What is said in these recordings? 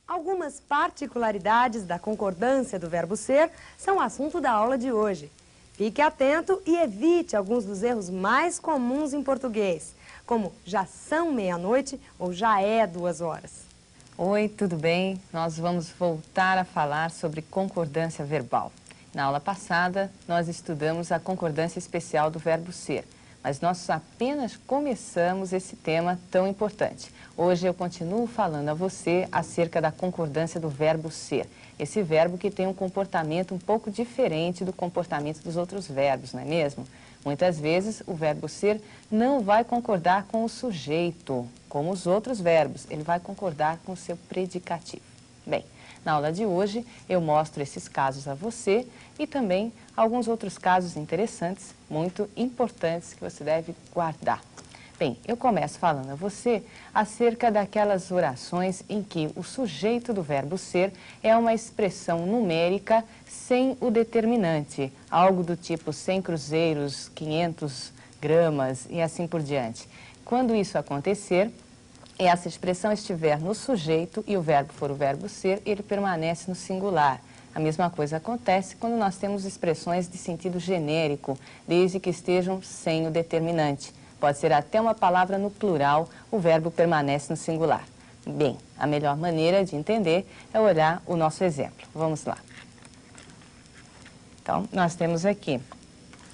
Algumas particularidades da concordância do verbo ser são assunto da aula de hoje. Fique atento e evite alguns dos erros mais comuns em português, como já são meia-noite ou já é 2 horas. Oi, tudo bem? Nós vamos voltar a falar sobre concordância verbal. Na aula passada, nós estudamos a concordância especial do verbo ser, mas nós apenas começamos esse tema tão importante. Hoje eu continuo falando a você acerca da concordância do verbo ser, esse verbo que tem um comportamento um pouco diferente do comportamento dos outros verbos, não é mesmo? Muitas vezes o verbo ser não vai concordar com o sujeito, como os outros verbos, ele vai concordar com o seu predicativo. Bem, na aula de hoje eu mostro esses casos a você e também alguns outros casos interessantes, muito importantes que você deve guardar. Bem, eu começo falando a você acerca daquelas orações em que o sujeito do verbo ser é uma expressão numérica sem o determinante, algo do tipo 100 cruzeiros, 500 gramas e assim por diante. Quando isso acontecer, essa expressão estiver no sujeito e o verbo for o verbo ser, ele permanece no singular. A mesma coisa acontece quando nós temos expressões de sentido genérico, desde que estejam sem o determinante. Pode ser até uma palavra no plural, o verbo permanece no singular. Bem, a melhor maneira de entender é olhar o nosso exemplo. Vamos lá. Então, nós temos aqui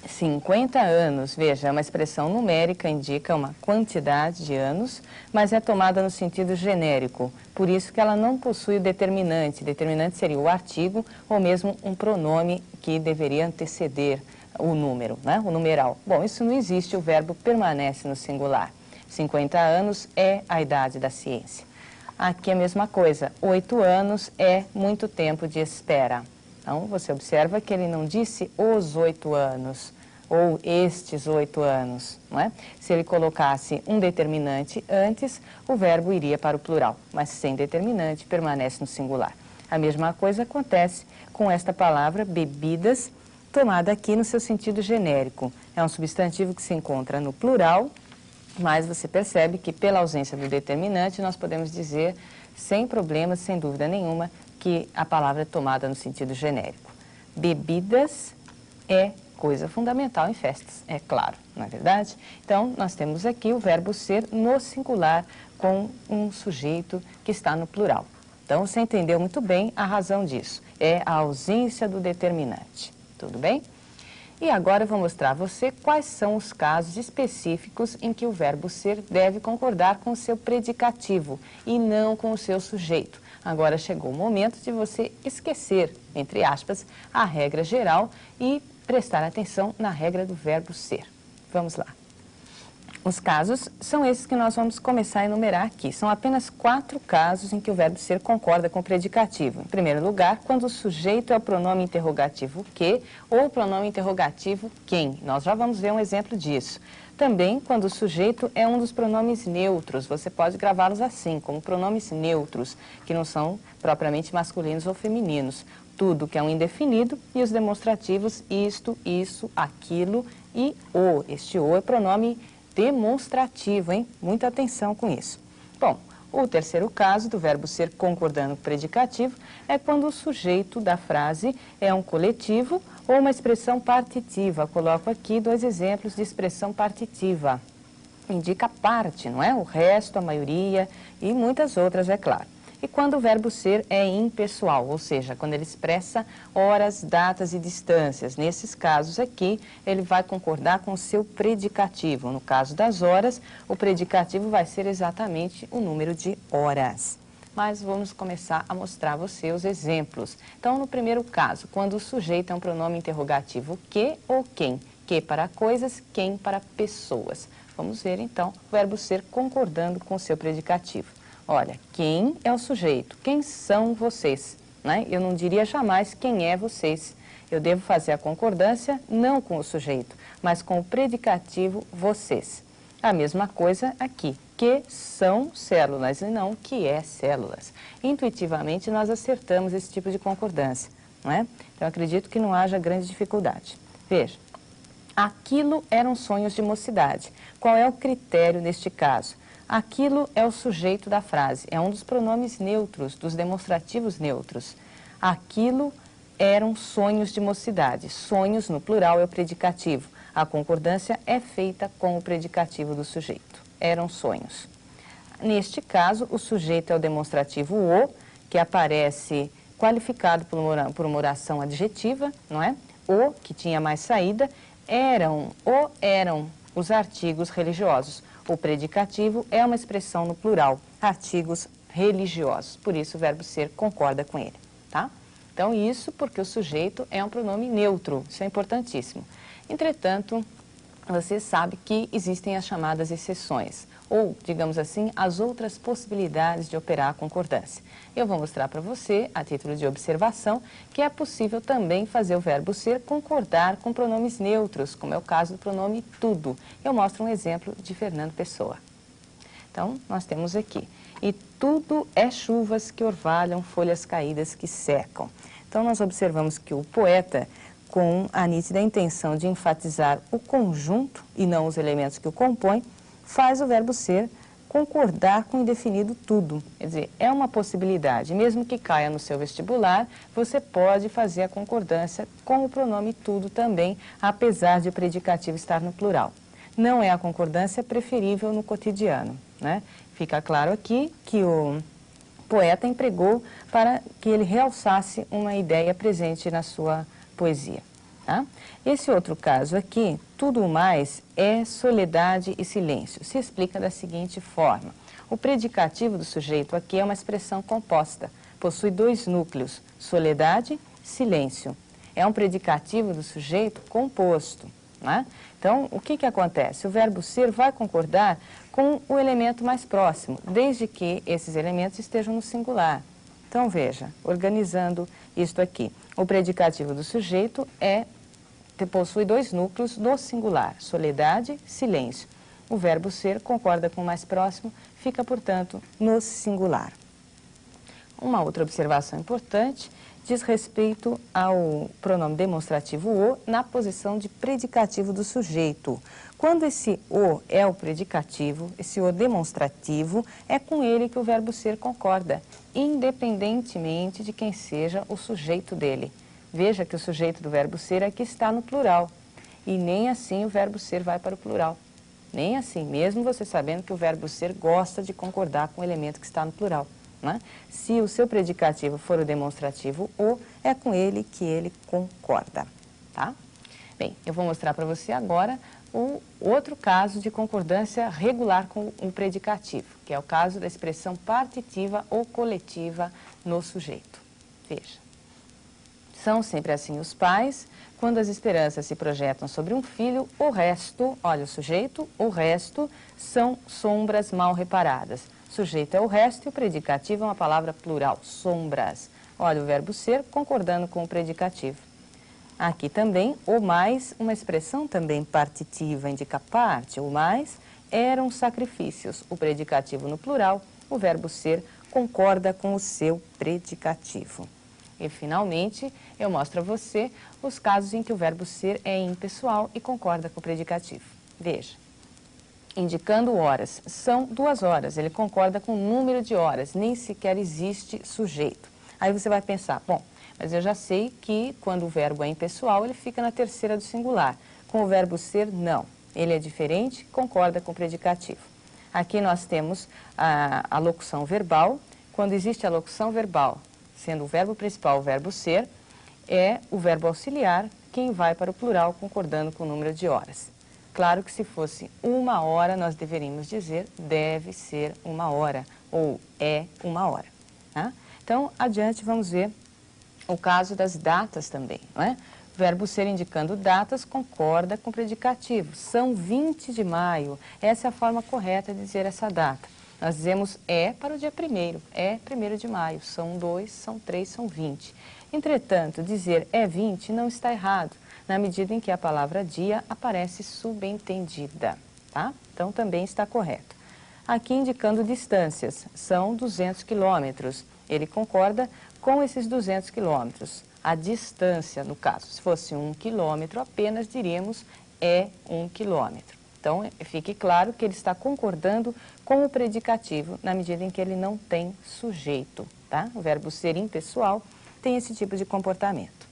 50 anos, veja, é uma expressão numérica, indica uma quantidade de anos, mas é tomada no sentido genérico, por isso que ela não possui o determinante. Determinante seria o artigo ou mesmo um pronome que deveria anteceder o número, né? O numeral. Bom, isso não existe, o verbo permanece no singular. 50 anos é a idade da ciência. Aqui a mesma coisa, 8 anos é muito tempo de espera. Então, você observa que ele não disse os 8 anos ou estes 8 anos, não é? Se ele colocasse um determinante antes, o verbo iria para o plural, mas sem determinante permanece no singular. A mesma coisa acontece com esta palavra bebidas, tomada aqui no seu sentido genérico. É um substantivo que se encontra no plural, mas você percebe que pela ausência do determinante nós podemos dizer sem problemas, sem dúvida nenhuma, que a palavra é tomada no sentido genérico. Bebidas é coisa fundamental em festas, é claro, não é verdade? Então, nós temos aqui o verbo ser no singular com um sujeito que está no plural. Então, você entendeu muito bem a razão disso. É a ausência do determinante. Tudo bem? E agora eu vou mostrar a você quais são os casos específicos em que o verbo ser deve concordar com o seu predicativo e não com o seu sujeito. Agora chegou o momento de você esquecer, entre aspas, a regra geral e prestar atenção na regra do verbo ser. Vamos lá. Os casos são esses que nós vamos começar a enumerar aqui. São apenas 4 casos em que o verbo ser concorda com o predicativo. Em primeiro lugar, quando o sujeito é o pronome interrogativo que ou o pronome interrogativo quem. Nós já vamos ver um exemplo disso. Também quando o sujeito é um dos pronomes neutros. Você pode gravá-los assim, como pronomes neutros, que não são propriamente masculinos ou femininos. Tudo que é um indefinido e os demonstrativos isto, isso, aquilo e o. Este o é pronome demonstrativo, hein? Muita atenção com isso. Bom, o terceiro caso do verbo ser concordando com o predicativo é quando o sujeito da frase é um coletivo ou uma expressão partitiva. Coloco aqui 2 exemplos de expressão partitiva. Indica parte, não é? O resto, a maioria e muitas outras, é claro. E quando o verbo ser é impessoal, ou seja, quando ele expressa horas, datas e distâncias. Nesses casos aqui, ele vai concordar com o seu predicativo. No caso das horas, o predicativo vai ser exatamente o número de horas. Mas vamos começar a mostrar a você os exemplos. Então, no primeiro caso, quando o sujeito é um pronome interrogativo que ou quem. Que para coisas, quem para pessoas. Vamos ver, então, o verbo ser concordando com o seu predicativo. Olha, quem é o sujeito? Quem são vocês? Né? Eu não diria jamais quem é vocês. Eu devo fazer a concordância não com o sujeito, mas com o predicativo vocês. A mesma coisa aqui, que são células e não que é células. Intuitivamente nós acertamos esse tipo de concordância, não é? Então acredito que não haja grande dificuldade. Veja, aquilo eram sonhos de mocidade. Qual é o critério neste caso? Aquilo é o sujeito da frase, é um dos pronomes neutros, dos demonstrativos neutros. Aquilo eram sonhos de mocidade. Sonhos, no plural, é o predicativo. A concordância é feita com o predicativo do sujeito. Eram sonhos. Neste caso, o sujeito é o demonstrativo o, que aparece qualificado por uma oração adjetiva, não é? O, que tinha mais saída, eram os artigos religiosos. O predicativo é uma expressão no plural, artigos religiosos. Por isso, o verbo ser concorda com ele, tá? Então, isso porque o sujeito é um pronome neutro, isso é importantíssimo. Entretanto, você sabe que existem as chamadas exceções, ou, digamos assim, as outras possibilidades de operar a concordância. Eu vou mostrar para você, a título de observação, que é possível também fazer o verbo ser concordar com pronomes neutros, como é o caso do pronome tudo. Eu mostro um exemplo de Fernando Pessoa. Então, nós temos aqui, e tudo é chuvas que orvalham, folhas caídas que secam. Então, nós observamos que o poeta, com a nítida intenção de enfatizar o conjunto e não os elementos que o compõem, faz o verbo ser concordar com o indefinido tudo. Quer dizer, é uma possibilidade. Mesmo que caia no seu vestibular, você pode fazer a concordância com o pronome tudo também, apesar de o predicativo estar no plural. Não é a concordância preferível no cotidiano, né? Fica claro aqui que o poeta empregou para que ele realçasse uma ideia presente na sua poesia. Tá? Esse outro caso aqui, tudo mais é soledade e silêncio. Se explica da seguinte forma. O predicativo do sujeito aqui é uma expressão composta. Possui dois núcleos, soledade e silêncio. É um predicativo do sujeito composto. Né? Então, o que acontece? O verbo ser vai concordar com o elemento mais próximo, desde que esses elementos estejam no singular. Então, veja, organizando isto aqui. O predicativo do sujeito possui dois núcleos no singular, soledade e silêncio. O verbo ser concorda com o mais próximo, fica, portanto, no singular. Uma outra observação importante diz respeito ao pronome demonstrativo o na posição de predicativo do sujeito. Quando esse o é o predicativo, esse o demonstrativo, é com ele que o verbo ser concorda, independentemente de quem seja o sujeito dele. Veja que o sujeito do verbo ser aqui está no plural, e nem assim o verbo ser vai para o plural. Nem assim, mesmo você sabendo que o verbo ser gosta de concordar com o elemento que está no plural. Né? Se o seu predicativo for o demonstrativo o, é com ele que ele concorda. Tá? Bem, eu vou mostrar para você agora o outro caso de concordância regular com o predicativo, que é o caso da expressão partitiva ou coletiva no sujeito. Veja. São sempre assim os pais, quando as esperanças se projetam sobre um filho, o resto, olha o sujeito, o resto são sombras mal reparadas. Sujeito é o resto e o predicativo é uma palavra plural, sombras. Olha o verbo ser concordando com o predicativo. Aqui também, o mais, uma expressão também partitiva, indica parte. O mais eram sacrifícios. O predicativo no plural, o verbo ser concorda com o seu predicativo. E, finalmente, eu mostro a você os casos em que o verbo ser é impessoal e concorda com o predicativo. Veja. Indicando horas. São 2 horas. Ele concorda com o número de horas. Nem sequer existe sujeito. Aí você vai pensar, bom, mas eu já sei que quando o verbo é impessoal, ele fica na terceira do singular. Com o verbo ser, não. Ele é diferente, concorda com o predicativo. Aqui nós temos a locução verbal. Quando existe a locução verbal, sendo o verbo principal o verbo ser, é o verbo auxiliar quem vai para o plural concordando com o número de horas. Claro que se fosse 1 hora, nós deveríamos dizer deve ser 1 hora ou é 1 hora. Tá? Então, adiante, vamos ver o caso das datas também. Não é? O verbo ser indicando datas concorda com o predicativo. São 20 de maio. Essa é a forma correta de dizer essa data. Nós dizemos é para o dia 1º, é 1º de maio, são 2, são 3, são 20. Entretanto, dizer é 20 não está errado, na medida em que a palavra dia aparece subentendida, tá? Então, também está correto. Aqui indicando distâncias, são 200 quilômetros. Ele concorda com esses 200 quilômetros. A distância, no caso, se fosse 1 quilômetro apenas, diríamos é 1 quilômetro. Então, fique claro que ele está concordando com o predicativo na medida em que ele não tem sujeito, tá? O verbo ser impessoal tem esse tipo de comportamento.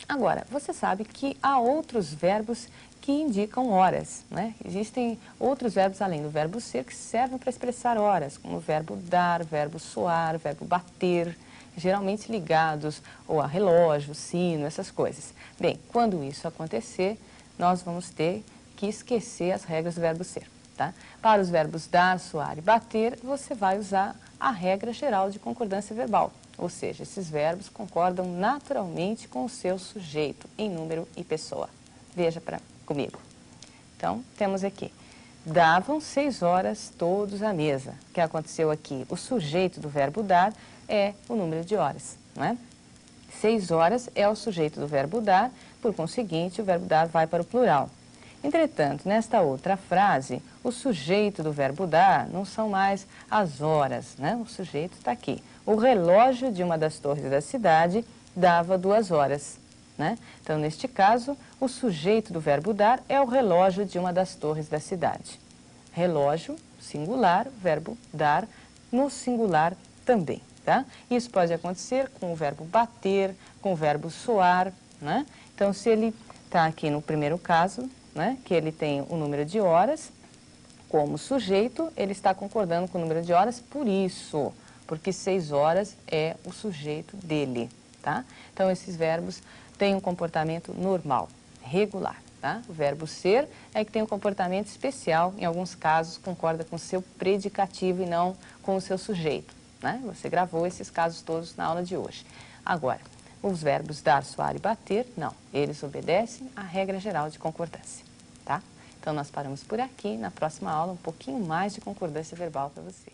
Agora, você sabe que há outros verbos que indicam horas, né? Existem outros verbos além do verbo ser que servem para expressar horas, como o verbo dar, verbo soar, verbo bater, geralmente ligados ou a relógio, sino, essas coisas. Bem, quando isso acontecer, nós vamos ter que esquecer as regras do verbo ser, tá? Para os verbos dar, soar e bater, você vai usar a regra geral de concordância verbal, ou seja, esses verbos concordam naturalmente com o seu sujeito em número e pessoa. Veja comigo. Então, temos aqui, davam 6 horas todos à mesa. O que aconteceu aqui? O sujeito do verbo dar é o número de horas, não é? 6 horas é o sujeito do verbo dar, por conseguinte, o verbo dar vai para o plural. Entretanto, nesta outra frase, o sujeito do verbo dar não são mais as horas, né? O sujeito está aqui. O relógio de uma das torres da cidade dava 2 horas, né? Então, neste caso, o sujeito do verbo dar é o relógio de uma das torres da cidade. Relógio, singular, verbo dar, no singular também, tá? Isso pode acontecer com o verbo bater, com o verbo soar, né? Então, se ele está aqui no primeiro caso, né, que ele tem o número de horas como sujeito, ele está concordando com o número de horas por isso, porque 6 horas é o sujeito dele, tá? Então, esses verbos têm um comportamento normal, regular, tá? O verbo ser é que tem um comportamento especial, em alguns casos concorda com o seu predicativo e não com o seu sujeito, né? Você gravou esses casos todos na aula de hoje. Agora, os verbos dar, soar e bater, não. Eles obedecem à regra geral de concordância, tá? Então, nós paramos por aqui. Na próxima aula, um pouquinho mais de concordância verbal para você.